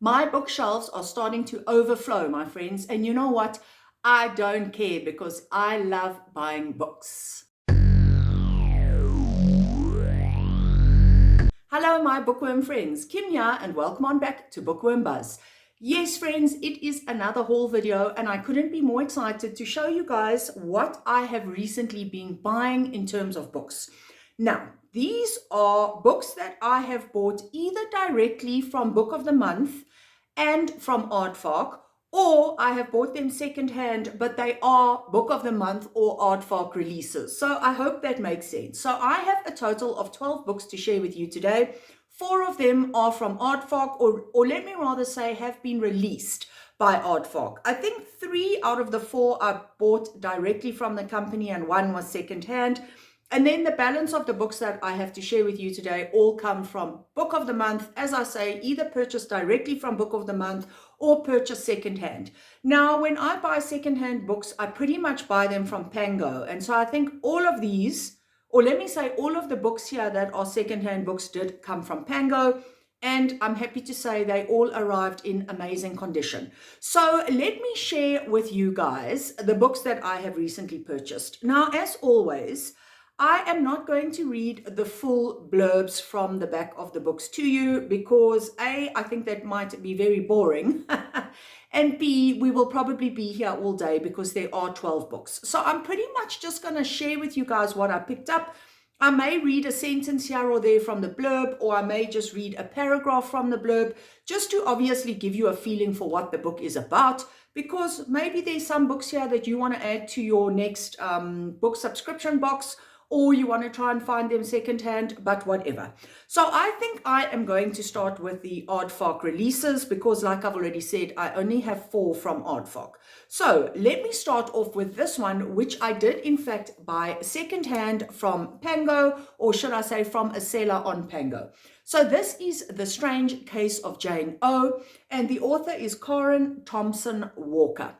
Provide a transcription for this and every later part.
My bookshelves are starting to overflow, my friends. And you know what? I don't care because I love buying books. Hello, my bookworm friends. Kim here, and welcome on back to Bookworm Buzz. Yes, friends, it is another haul video, and I couldn't be more excited to show you guys what I have recently been buying in terms of books. Now, these are books that I have bought either directly from Book of the Month and from Aardvark, or I have bought them secondhand, but they are Book of the Month or Aardvark releases. So I hope that makes sense. So I have a total of 12 books to share with you today. 4 of them are from Aardvark, or let me rather say have been released by Aardvark. I think 3 out of the 4 I bought directly from the company and 1 was secondhand. And then the balance of the books that I have to share with you today all come from Book of the Month. As I say, either purchased directly from Book of the Month or purchased secondhand. Now, when I buy secondhand books, I pretty much buy them from Pango. And so I think all of these, or let me say all of the books here that are secondhand books did come from Pango. And I'm happy to say they all arrived in amazing condition. So let me share with you guys the books that I have recently purchased. Now, as always, I am not going to read the full blurbs from the back of the books to you because A, I think that might be very boring, and B, we will probably be here all day because there are 12 books. So I'm pretty much just going to share with you guys what I picked up. I may read a sentence here or there from the blurb, or I may just read a paragraph from the blurb, just to obviously give you a feeling for what the book is about, because maybe there's some books here that you want to add to your next book subscription box, or you want to try and find them secondhand, but whatever. So I think I am going to start with the Aardvark releases because, like I've already said, I only have 4 from Aardvark. So let me start off with this one, which I did in fact buy secondhand from Pango, or should I say from a seller on Pango. So this is The Strange Case of Jane O, and the author is Karen Thompson Walker.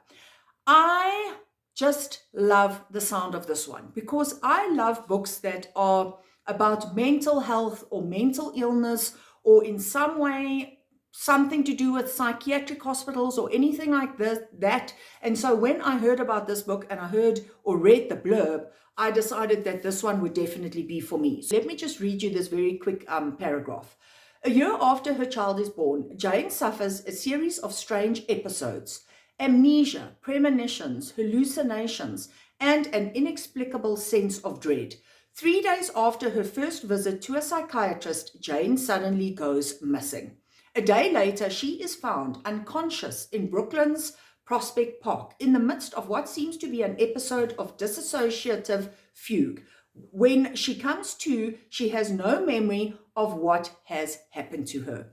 I just love the sound of this one because I love books that are about mental health or mental illness, or in some way something to do with psychiatric hospitals or anything like that. And so when I heard about this book and I heard or read the blurb, I decided that this one would definitely be for me. So let me just read you this very quick paragraph. A year after her child is born, Jane suffers a series of strange episodes: amnesia, premonitions, hallucinations, and an inexplicable sense of dread. 3 days after her first visit to a psychiatrist, Jane suddenly goes missing. A day later, she is found unconscious in Brooklyn's Prospect Park in the midst of what seems to be an episode of dissociative fugue. When she comes to, she has no memory of what has happened to her.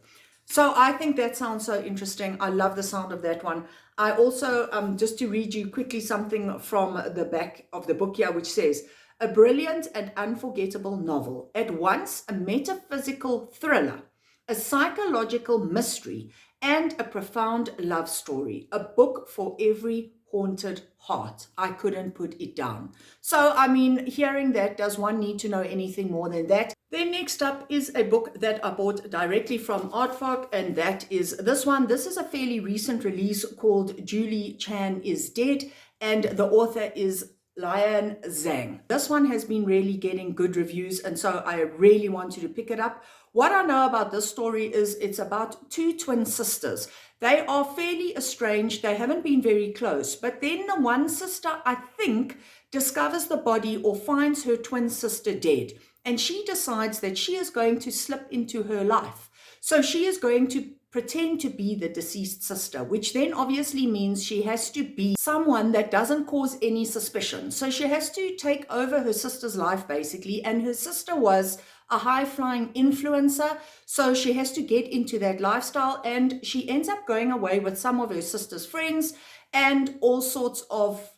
So I think that sounds so interesting. I love the sound of that one. I also, just to read you quickly something from the back of the book here, which says, a brilliant and unforgettable novel, at once a metaphysical thriller, a psychological mystery, and a profound love story, a book for every haunted heart. I couldn't put it down. So, I mean, hearing that, does one need to know anything more than that? Then next up is a book that I bought directly from Aardvark, and that is this one. This is a fairly recent release called Julie Chan is Dead, and the author is Zeng. This one has been really getting good reviews, and so I really wanted to pick it up. What I know about this story is it's about 2 twin sisters. They are fairly estranged. They haven't been very close, but then the one sister, I think, discovers the body or finds her twin sister dead. And she decides that she is going to slip into her life. So she is going to pretend to be the deceased sister, which then obviously means she has to be someone that doesn't cause any suspicion. So she has to take over her sister's life, basically. And her sister was a high-flying influencer. So she has to get into that lifestyle. And she ends up going away with some of her sister's friends, and all sorts of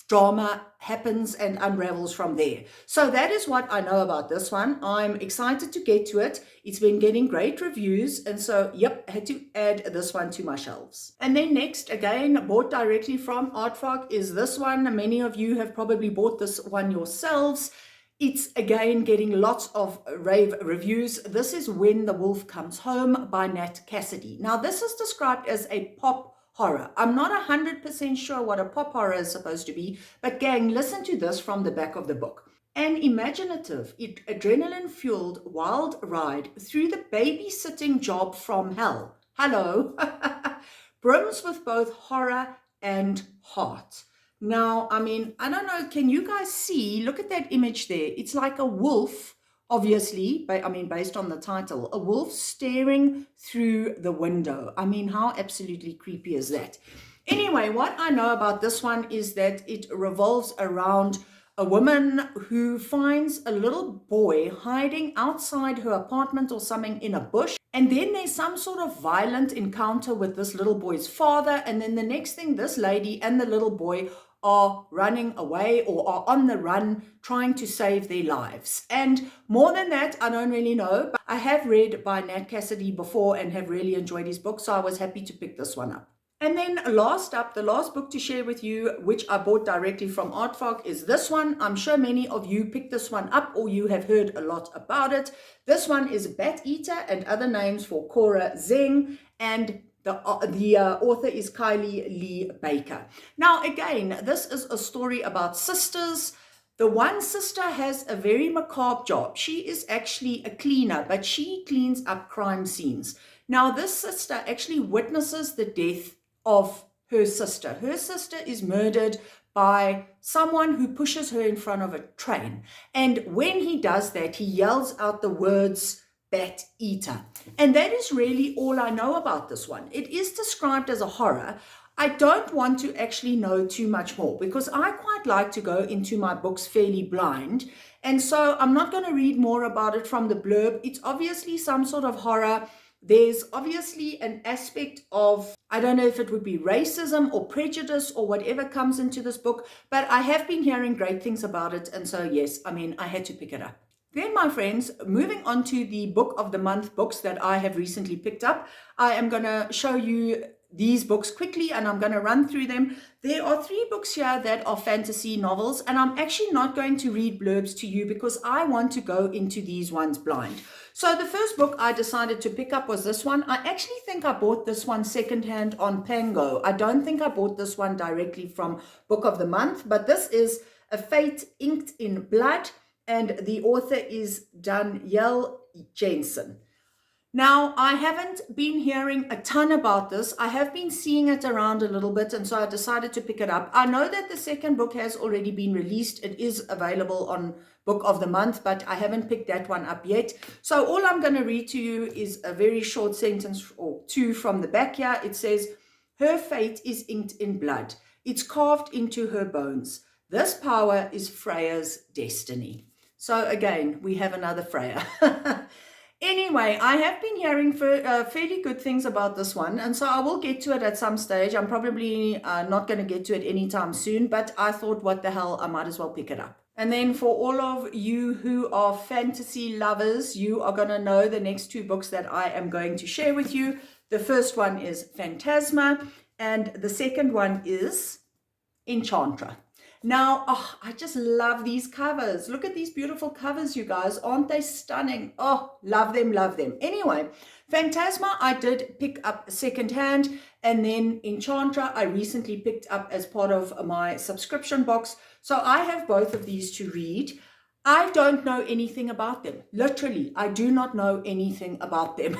drama happens and unravels from there. So that is what I know about this one. I'm excited to get to it. It's been getting great reviews, and so yep, I had to add this one to my shelves. And then next, again, bought directly from Aardvark, is this one. Many of you have probably bought this one yourselves. It's again getting lots of rave reviews. This is When the Wolf Comes Home by Nat Cassidy. Now, this is described as a pop horror. I'm not 100% sure what a pop horror is supposed to be, but gang, listen to this from the back of the book. An imaginative, adrenaline-fueled wild ride through the babysitting job from hell. Hello. Brims with both horror and heart. Now, I mean, I don't know, can you guys see? Look at that image there. It's like a wolf, obviously, based on the title, a wolf staring through the window. I mean, how absolutely creepy is that? Anyway, what I know about this one is that it revolves around a woman who finds a little boy hiding outside her apartment or something in a bush. And then there's some sort of violent encounter with this little boy's father. And then the next thing, this lady and the little boy are running away or are on the run trying to save their lives. And more than that, I don't really know. But I have read by Nat Cassidy before and have really enjoyed his book. So I was happy to pick this one up. And then last up, the last book to share with you, which I bought directly from Aardvark, is this one. I'm sure many of you picked this one up or you have heard a lot about it. This one is Bat Eater and Other Names for Cora, Zeng, and the author is Kylie Lee Baker. Now, again, this is a story about sisters. The one sister has a very macabre job. She is actually a cleaner, but she cleans up crime scenes. Now, this sister actually witnesses the death of her sister. Her sister is murdered by someone who pushes her in front of a train. And when he does that, he yells out the words, Bat Eater. And that is really all I know about this one. It is described as a horror. I don't want to actually know too much more because I quite like to go into my books fairly blind. And so I'm not going to read more about it from the blurb. It's obviously some sort of horror. There's obviously an aspect of, I don't know if it would be racism or prejudice or whatever comes into this book, but I have been hearing great things about it. And so, yes, I mean, I had to pick it up. Then, my friends, moving on to the book of the month books that I have recently picked up, I am going to show you these books quickly and I'm going to run through them. There are 3 books here that are fantasy novels, and I'm actually not going to read blurbs to you because I want to go into these ones blind. So the first book I decided to pick up was this one. I actually think I bought this one secondhand on Pango. I don't think I bought this one directly from Book of the Month, but this is A Fate Inked in Blood, and the author is Danielle Jensen. Now, I haven't been hearing a ton about this. I have been seeing it around a little bit, and so I decided to pick it up. I know that the second book has already been released. It is available on Book of the Month, but I haven't picked that one up yet. So all I'm going to read to you is a very short sentence or 2 from the back here. It says, her fate is inked in blood. It's carved into her bones. This power is Freya's destiny. So again, we have another Freya. Anyway, I have been hearing fairly good things about this one, and so I will get to it at some stage. I'm probably not going to get to it anytime soon, but I thought, what the hell, I might as well pick it up. And then for all of you who are fantasy lovers, you are going to know the next 2 books that I am going to share with you. The first one is Phantasma, and the second one is Enchantra. Now, I just love these covers. Look at these beautiful covers, you guys. Aren't they stunning? Oh, love them, love them. Anyway, Phantasma, I did pick up secondhand. And then Enchantra, I recently picked up as part of my subscription box. So I have both of these to read. I don't know anything about them. Literally, I do not know anything about them.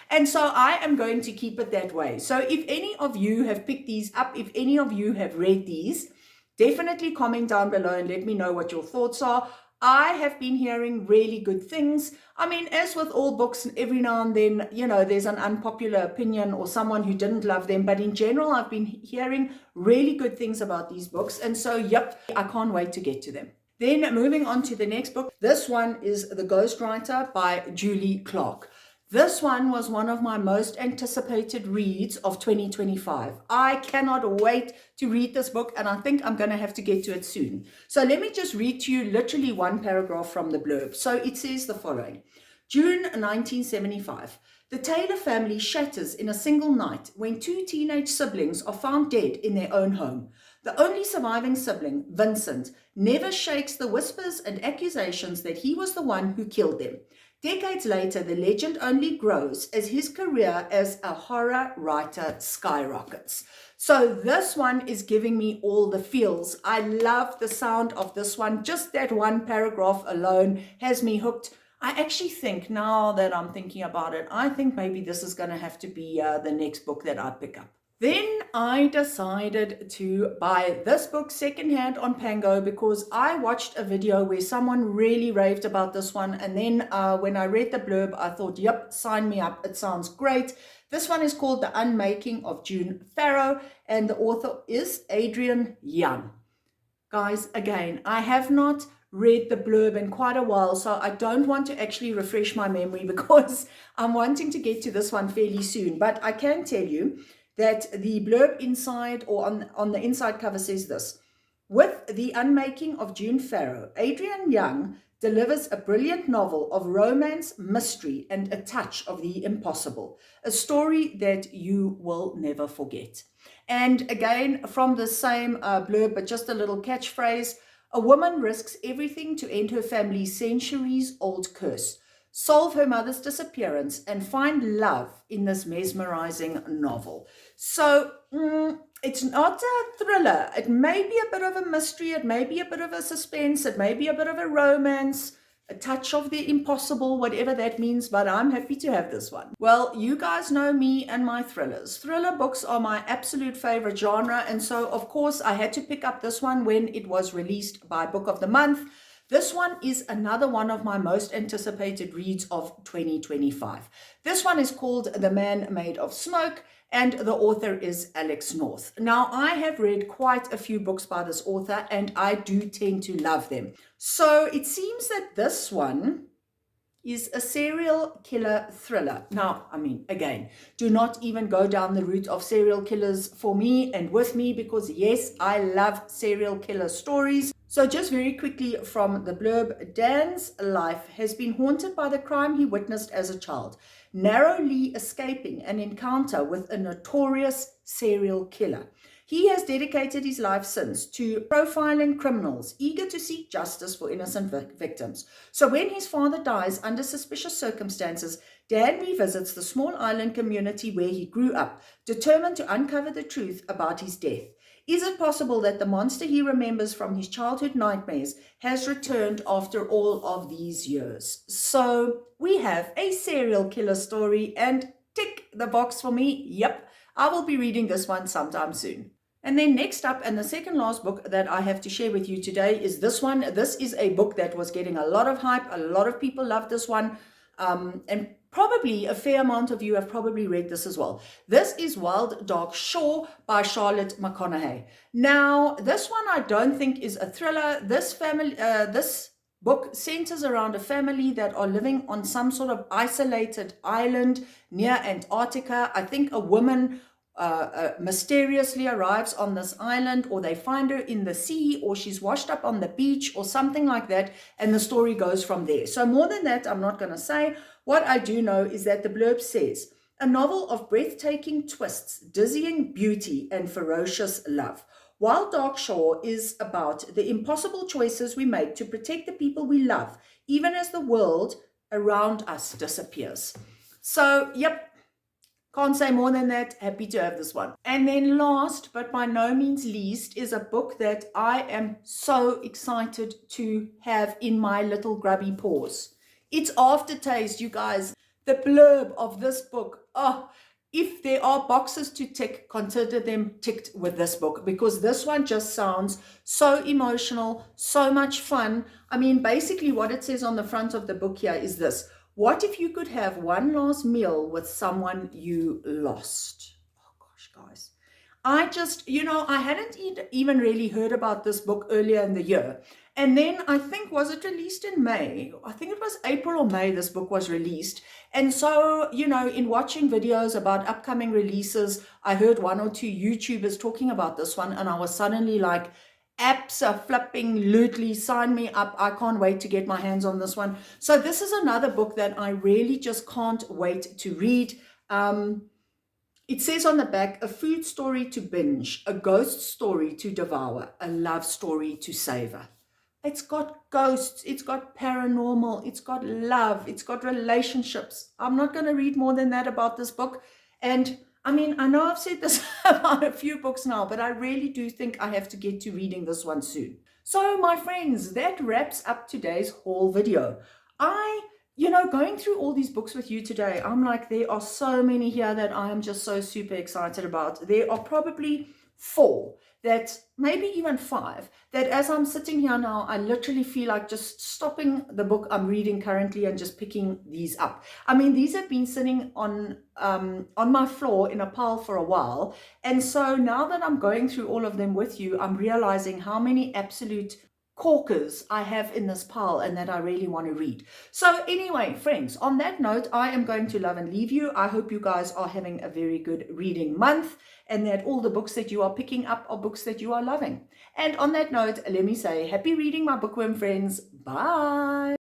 And so I am going to keep it that way. So if any of you have picked these up, if any of you have read these, definitely comment down below and let me know what your thoughts are. I have been hearing really good things. I mean, as with all books, every now and then, you know, there's an unpopular opinion or someone who didn't love them. But in general, I've been hearing really good things about these books. And so, yep, I can't wait to get to them. Then moving on to the next book. This one is The Ghostwriter by Julie Clark. This one was one of my most anticipated reads of 2025. I cannot wait to read this book, and I think I'm going to have to get to it soon. So let me just read to you literally one paragraph from the blurb. So it says the following. June 1975. The Taylor family shatters in a single night when 2 teenage siblings are found dead in their own home. The only surviving sibling, Vincent, never shakes the whispers and accusations that he was the one who killed them. Decades later, the legend only grows as his career as a horror writer skyrockets. So this one is giving me all the feels. I love the sound of this one. Just that one paragraph alone has me hooked. I actually think, now that I'm thinking about it, I think maybe this is going to have to be the next book that I pick up. Then I decided to buy this book secondhand on Pango because I watched a video where someone really raved about this one. And then when I read the blurb, I thought, yep, sign me up. It sounds great. This one is called The Unmaking of June Farrow, and the author is Adrian Young. Guys, again, I have not read the blurb in quite a while, so I don't want to actually refresh my memory because I'm wanting to get to this one fairly soon. But I can tell you that the blurb inside, or on the inside cover, says this: with The Unmaking of June Farrow, Adrian Young delivers a brilliant novel of romance, mystery, and a touch of the impossible. A story that you will never forget. And again, from the same blurb, but just a little catchphrase: a woman risks everything to end her family's centuries-old curse, solve her mother's disappearance, and find love in this mesmerizing novel. So it's not a thriller. It may be a bit of a mystery. It may be a bit of a suspense. It may be a bit of a romance, a touch of the impossible, whatever that means, but I'm happy to have this one. Well, you guys know me and my thrillers. Thriller books are my absolute favorite genre, and so of course I had to pick up this one when it was released by Book of the Month. This one is another one of my most anticipated reads of 2025. This one is called The Man Made of Smoke, and the author is Alex North. Now, I have read quite a few books by this author, and I do tend to love them. So it seems that this one is a serial killer thriller. Now, I mean, again, do not even go down the route of serial killers for me and with me, because yes, I love serial killer stories. So just very quickly from the blurb: Dan's life has been haunted by the crime he witnessed as a child, narrowly escaping an encounter with a notorious serial killer. He has dedicated his life since to profiling criminals, eager to seek justice for innocent victims. So when his father dies under suspicious circumstances, Dan revisits the small island community where he grew up, determined to uncover the truth about his death. Is it possible that the monster he remembers from his childhood nightmares has returned after all of these years? So we have a serial killer story, and tick the box for me. Yep, I will be reading this one sometime soon. And then next up, and the second last book that I have to share with you today, is this one. This is a book that was getting a lot of hype. A lot of people love this one. And probably a fair amount of you have probably read this as well. This is Wild Dark Shore by Charlotte McConaughey. Now, this one I don't think is a thriller. This book centers around a family that are living on some sort of isolated island near Antarctica. I think a woman mysteriously arrives on this island, or they find her in the sea, or she's washed up on the beach or something like that, and the story goes from there. So more than that, I'm not going to say. What I do know is that the blurb says, a novel of breathtaking twists, dizzying beauty, and ferocious love. Wild Dark Shore is about the impossible choices we make to protect the people we love, even as the world around us disappears. So, yep. Can't say more than that. Happy to have this one. And then last, but by no means least, is a book that I am so excited to have in my little grubby paws. It's Aftertaste, you guys. The blurb of this book. Oh, if there are boxes to tick, consider them ticked with this book, because this one just sounds so emotional, so much fun. I mean, basically what it says on the front of the book here is this: what if you could have one last meal with someone you lost? Oh gosh, guys. I just, I hadn't even really heard about this book earlier in the year. And then I think, was it released in May? I think it was April or May this book was released. And so, in watching videos about upcoming releases, I heard one or two YouTubers talking about this one, and I was suddenly like, abso-flipping-lutely, sign me up. I can't wait to get my hands on this one. So this is another book that I really just can't wait to read. It says on the back, a food story to binge, a ghost story to devour, a love story to savor. It's got ghosts, it's got paranormal, it's got love, it's got relationships. I'm not going to read more than that about this book. And I mean, I know I've said this about a few books now, but I really do think I have to get to reading this one soon. So my friends, that wraps up today's haul video. Going through all these books with you today, I'm like, there are so many here that I am just so super excited about. There are probably 4 that, maybe even 5, that as I'm sitting here now, I literally feel like just stopping the book I'm reading currently and just picking these up. I mean, these have been sitting on my floor in a pile for a while. And so now that I'm going through all of them with you, I'm realizing how many absolute corkers I have in this pile and that I really want to read. So anyway, friends, on that note, I am going to love and leave you. I hope you guys are having a very good reading month and that all the books that you are picking up are books that you are loving. And on that note, let me say happy reading, my bookworm friends. Bye.